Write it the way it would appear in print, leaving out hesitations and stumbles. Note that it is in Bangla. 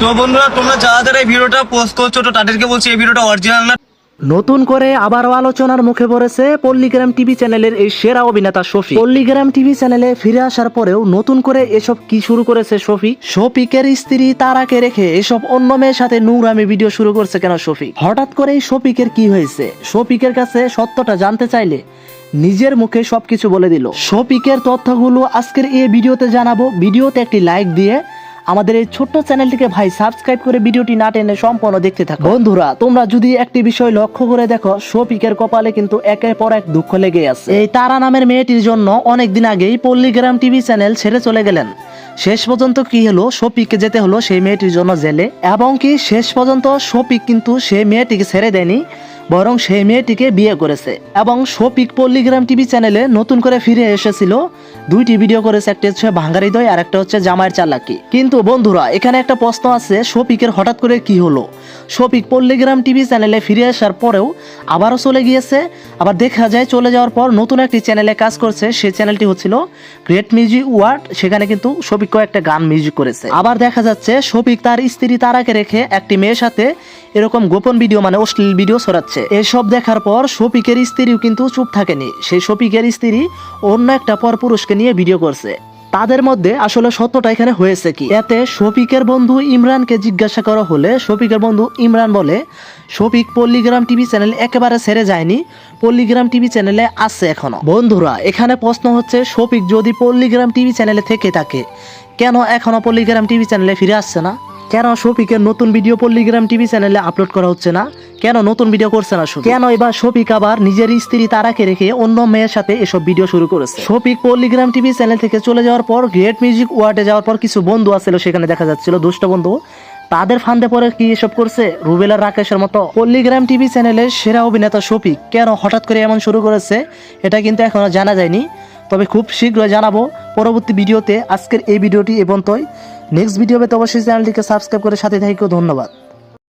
তো বন্ধুরা তোমরা যারা যারা এই ভিডিওটা পোস্ট করছো তো তাদেরকে বলছি এই ভিডিওটা অরিজিনাল না। নতুন করে আবারও আলোচনার মুখে পড়েছে পল্লীগ্রাম টিভি চ্যানেলের এই সেরা অভিনেতা শফিক। পল্লীগ্রাম টিভি চ্যানেলে ফিরে আসার পরেও নতুন করে এসব কি শুরু করেছে শফিক? শফিকের স্ত্রী তারাকে রেখে এসব অন্য মেয়ের সাথে নোংরামি ভিডিও শুরু করছে কেন শফিক? হঠাৎ করেই শফিকের কি হয়েছে? শফিকের কাছে সত্যটা জানতে চাইলে নিজের মুখে সবকিছু বলে দিল। শফিকের তথ্যগুলো আজকের এই ভিডিওতে জানাবো। ভিডিওতে একটি লাইক দিয়ে আমাদের এই ছোট্ট চ্যানেলটিকে ভাই সাবস্ক্রাইব করে ভিডিওটি না টেনে সম্পূর্ণ দেখতে থাকো। বন্ধুরা তোমরা যদি একটি বিষয় লক্ষ্য করে দেখো, শফিকের কপালে কিন্তু একের পর এক দুঃখ লেগে আছে। এই তারা নামের মেয়েটির জন্য অনেকদিন আগেই পল্লীগ্রাম টিভি চ্যানেল ছেড়ে চলে গেলেন। শেষ পর্যন্ত কি হলো, শফিককে যেতে হলো সেই মেয়েটির জন্য জেলে। এবং কি শেষ পর্যন্ত শফিক কিন্তু সেই মেয়েটিকে ছেড়ে দেয়নি, বরং সেই মেয়েটিকে বিয়ে করেছে। এবং শফিক পল্লীগ্রাম টিভি চ্যানেলে নতুন করে ফিরে এসেছিল, দুইটি ভিডিও করেছে, একটা হচ্ছে ভাঙ্গারি দই আর একটা হচ্ছে জামাইয়ের চালাকি। কিন্তু বন্ধুরা এখানে একটা প্রশ্ন আছে, শফিকের হঠাৎ করে কি হলো? শফিক পল্লীগ্রাম টিভি চ্যানেলে ফিরে আসার পরেও আবারও চলে গিয়েছে। আবার দেখা যায় চলে যাওয়ার পর নতুন একটি চ্যানেলে কাজ করছে, সেই চ্যানেলটি হচ্ছিল গ্রেট মিউজিক ওয়ার্ড। সেখানে কিন্তু শফিক কয়েকটা গান মিউজিক করেছে। আবার দেখা যাচ্ছে শফিক তার স্ত্রী তারাকে রেখে একটি মেয়ের সাথে এরকম গোপন ভিডিও মানে অশ্লীল ভিডিও ছড়াচ্ছে। এসব দেখার পর শফিকের স্ত্রীও কিন্তু চুপ থাকেনি। সেই শফিকের স্ত্রী অন্য একটা পরপুরুষকে নিয়ে ভিডিও করছে। তাদের মধ্যে আসলে সত্যটা এখানে হয়েছে কি? এতে শফিকের বন্ধু ইমরানকে জিজ্ঞাসা করা হলে শফিকের বন্ধু ইমরান বলে শফিক পল্লীগ্রাম টিভি চ্যানেল একেবারে ছেড়ে যায়নি, পল্লীগ্রাম টিভি চ্যানেলে আছে এখনো। বন্ধুরা এখানে প্রশ্ন হচ্ছে, শফিক যদি পল্লীগ্রাম টিভি চ্যানেলে থেকে থাকে, কেন এখনো পল্লীগ্রাম টিভি চ্যানেলে ফিরে আসছে না? কেন শফিকের নতুন ভিডিও পল্লীগ্রাম টিভি চ্যানেলে আপলোড করা হচ্ছে না? কেন নতুন ভিডিও করছে না শফিক? কেন এবার শফিক আবার নিজের স্ত্রী তারাকে রেখে অন্য মেয়ের সাথে এসব ভিডিও শুরু করেছে? শফিক পল্লীগ্রাম টিভি চ্যানেল থেকে চলে যাওয়ার পর গ্রেট মিউজিক ওয়ার্ডে যাওয়ার পর কিছু বন্ধু আছিল, সেখানে দেখা যাচ্ছিল দুষ্ট বন্ধু, তাদের ফান্দে পরে কি এসব করছে রুবেল আর রাকেশের মতো। পল্লীগ্রাম টিভি চ্যানেলের সেরা অভিনেতা শফিক কেন হঠাৎ করে এমন শুরু করেছে এটা কিন্তু এখনো জানা যায়নি, তবে খুব শীঘ্রই জানাবো পরবর্তী ভিডিওতে। আজকের এই ভিডিওটি এ পর্যন্তই। নেক্সট ভিডিও পেতে অবশ্যই চ্যানেলটিকে সাবস্ক্রাইব করে সাথে থাকো। ধন্যবাদ।